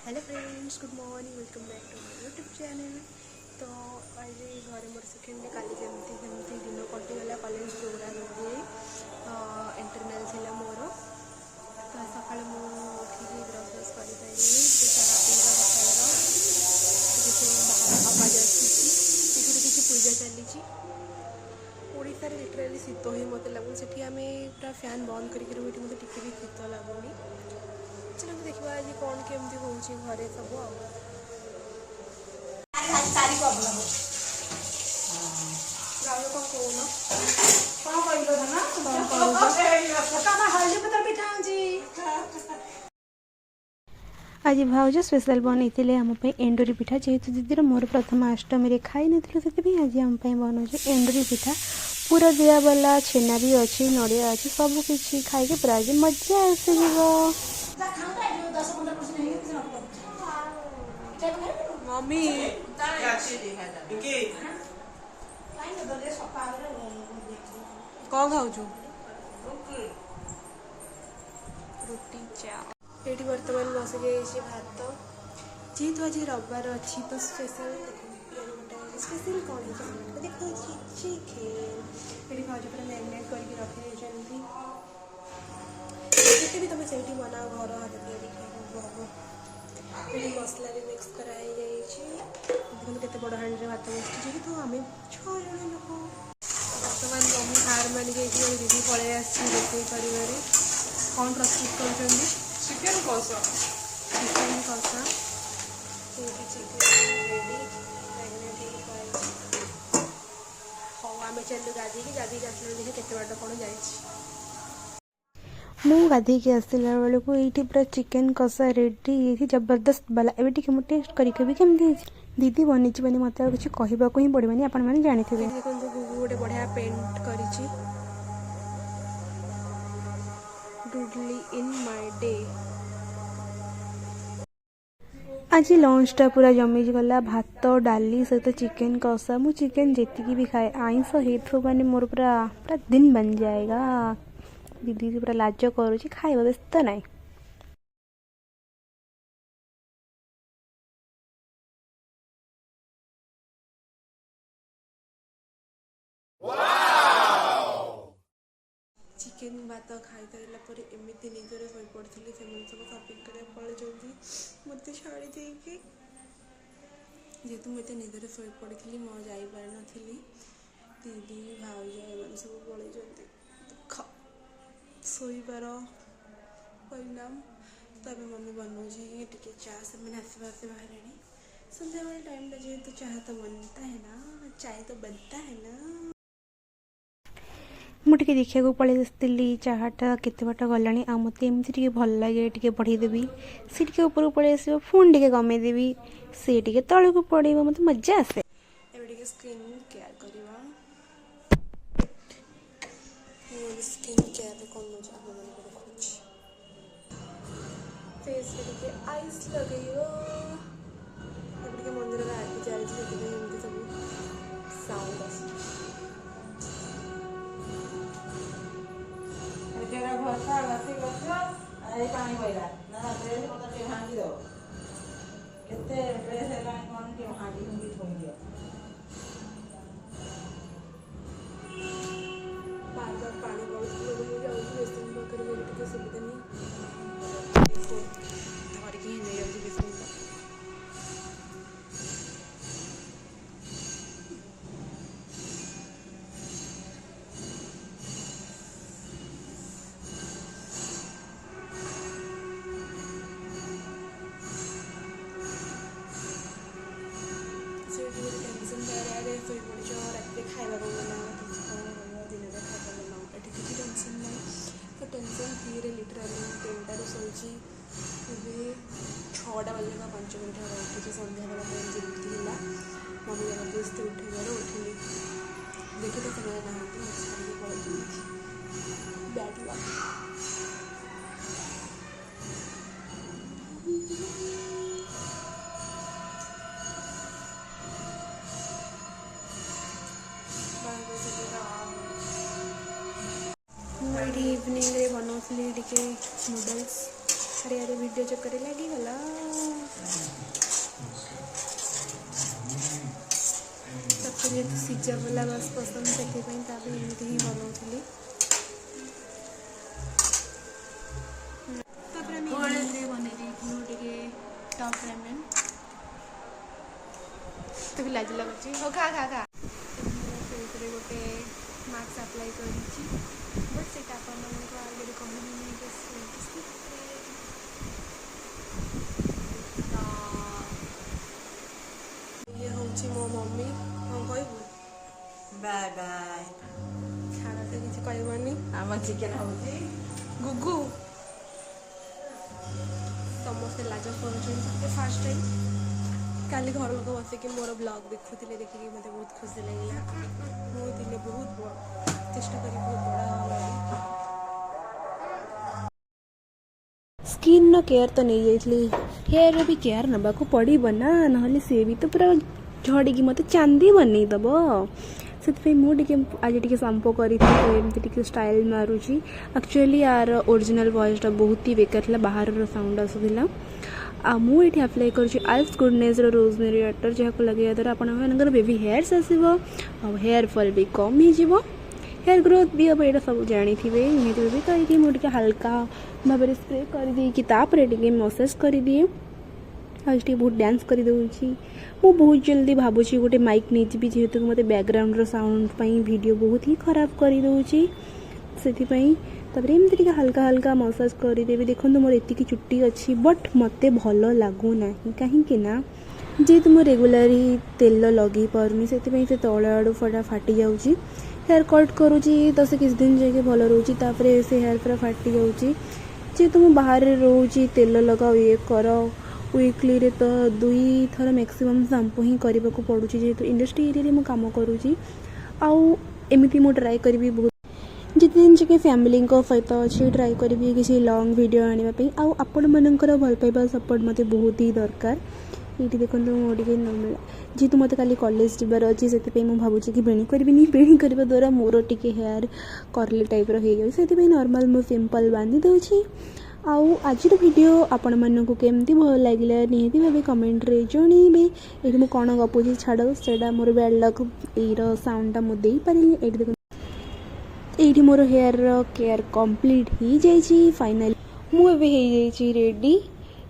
Hello friends, good morning, welcome back to my YouTube channel. तो आज घर more second day काली जमती दिन कटिगला कॉलेज प्रोग्राम इंटरनाल थी मोर। तो सका उठिकी ब्रश ब्रश कर चाह पीवा खाइबा आवाज आसी पूजा चली। ओडिशा रे लिटराली शीत ही मत लगुन से आम पूरा फैन बंद करके मत टिके भी शीत लगुनि। चलो देखा आज कौन केमती हो घरे सब आज भाउज स्पेशल बनई आम एंडुरी पिठा जेहेतु दीदी मोर प्रथम अष्टमी खाई नी आज आम बनाऊँ एंडुरी पिठा पूरा दिया वाला छेना भी अच्छी नड़िया अच्छी सबकि खाई पूरा आज मजा आस मम्मी कौन खाऊ रुटी चा ये बर्तमान बस गई भात जेहेतु आज रविवार अच्छी तो स्पेशल स्पेशल कौन है देखो चिकेन ये भाज पूरा मैरिनेट करके रखी जिते भी तुम से बनाओ घर हाथ ये मसला भी मिक्स कराई देखते केते बड़ हांडी भात बसुची जेहेतु आम 6 जन लोक बर्तमान मम्मी हार मानी गई दीदी पलि आसोई कर कौन प्रस्तुत कर चिकेन कषा रेडी हाँ आम चलू गाधी आसला देखे केते बाट कौन जाए मु गाधी के आसला बेलू ये पूरा चिकेन कषा रेडी ये जबरदस्त वाला एवं टे मुझे टेस्ट करके भी केमती दीदी बनी मत किसी कहवाक ही पड़े आपण मैंने जानी थे देखो गुगु गोटे बढ़िया पेंट करी डुडली इन माय डे। आज लंचटा पूरा जमी गला भात डाली सहित चिकेन कषा मु चिकेन जी भी खाए आईंस हो माने मोर पूरा पूरा दिन बन जाएगा। दीदी पूरा लाज करुँच खाइबा व्यस्त नाई चिकेन भात खाई सारापर एमती निजरे शो पड़ी से सब सपिंग कर पलि मत छाड़ी देकी जेहेतु मुझे निजरे शो पड़ी मैं जापार नी दीदी भाउज एम सब पलि शोबार परिणाम। तो मम्मी बनाऊे टे चाह से मैंने आसवा बाहर संध्या वाले टाइम जेहेतु चाह तो बनता है ना, चाय तो बनता है ना। मुझे देखा पलि आसती चाहटा केते बाट गला मत एमती भल लगे टे बढ़ईदेवी सी टे ऊपर पलि आस पुणी टे कमेदेवी सी टे तल को पड़ मत मजा आसे। स्किन केयर करवा स्किन केयर कौन फेस टे आईस लगे मंदिर में आरती चलती सब साउंड बार बार पानी सुविधा नहीं धरिकी नहीं जाऊँगी बेसन शोई पड़ रात खावा बनाओ दिन में खावा बनाओ ये किसी टेंशन ना तो टेंशन फ्री रे लिटराली 3टार शोची 6टा बजे 5 मिनट उठी सन्ध्या बेला टाइम जमी है मम्मी जबरदस्ती उठेबार उठिली देखी तो समय ना पलि बैड लक। इवनिंग रे बनाऊली टे नूडल्स अरे वीडियो चक्कर लगी गला पिज्जा वाला बस पसंद से एमती ही बनाऊली बनई टॉप रेमन तो भी लाज लगुच हो खा खा खा गोटे मास्क अप्लाई कर बट से आगे ये हूँ मो मम्मी हाँ कहबू बाय बाय छाड़ से किसी कहबनी आम चिकेन हो गुगु समस्ते लाज कर फास्ट टाइम काली घर लोक बसिक मोर ब्लॉग देखुले देखिए मत बहुत खुशी लगे बहुत दिन बहुत चेष्टा करी बहुत बड़ा स्किन केयर तो नहीं जाइली हेयर भी केयर नबा को पड़ो ना ना सी भी तो पूरा झड़ी मत चांदी बनईदब से मुझे आज टी संपो करमती स्टाइल मारुची एक्चुअली यार ओरिजिनल वॉइस बहुत ही बेकार बाहर साउंड आसूला मुझे अप्लाई कर गुडनेस रोजमेरी वाटर जहाँ लगे द्वारा आप बेबी हेयर्स आसो हेयर फॉल भी कम हो हेयर ग्रोथ भी हम यहाँ सब जानी निहती भी कही मुझे हल्का भाव में स्प्रे कर दी मसाज कर दिए आज बहुत डांस कर दूसरी मु बहुत जल्दी भावुची गोटे माइक नहीं जी जेहेतु मत बैकग्राउंड साउंड वीडियो बहुत ही खराब कर दूसरी से एमती हल्का हल्का मसाज करदेवी देखो मोर एति चुट्टी अच्छी बट मत भल लगुना कहीं जेहेतु मुझे रेगुलारी तेल लगे पार्नी से तल आड़ फटा फाटी जाऊँगी हेयर कट करुँची तो से किसी दिन जाके भल रोचे से हेयर पूरा फाटी जाऊँगी जेहेतु मुझे बाहर रोचे तेल लगाओ ये कर वीकली रे तो 2 थर मैक्सिमम शैम्पू ही करने को पड़ू जेहेतु इंडस्ट्री एरिया में काम करुँची आमती मु ट्राए करी बहुत जिते दिन जाके फैमिली सहित अच्छी ट्राए करी किसी लॉन्ग वीडियो आने आपण मनकर भल पाइबा सपोर्ट मत बहुत ही दरकार ये देखो मोटे मिला जेहेतु मत काली कॉलेज जबार अच्छी से भावुँ कि बेणी करी बेणी करने द्वारा more tea hair curly type रही नॉर्मल मु सिंपल बांधी दूसरी आज वीडियो आपण मानक केमती भल लगे निहाती भाव कमेंट रे जनइबे ये मुझे कौन गपुची छाड़ से मोर बैड लक ये साउंडटा मुझे पारि ये देखो ये मोर हेयर केयर कंप्लीट हो जाइए फाइनल मुझे रेडी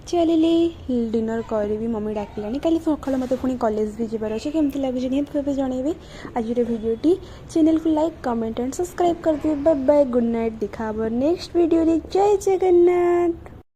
चलिए डिनर करी मम्मी डाकिला कल सका मत पुणी कॉलेज भी जबार अच्छे केमती लगे निहत जनइबे आज भिडियोटी चैनल को लाइक कमेंट एंड सब्सक्राइब कर दिए बाय बाय गुड नाइट देखा नेक्स्ट वीडियो जय जगन्नाथ।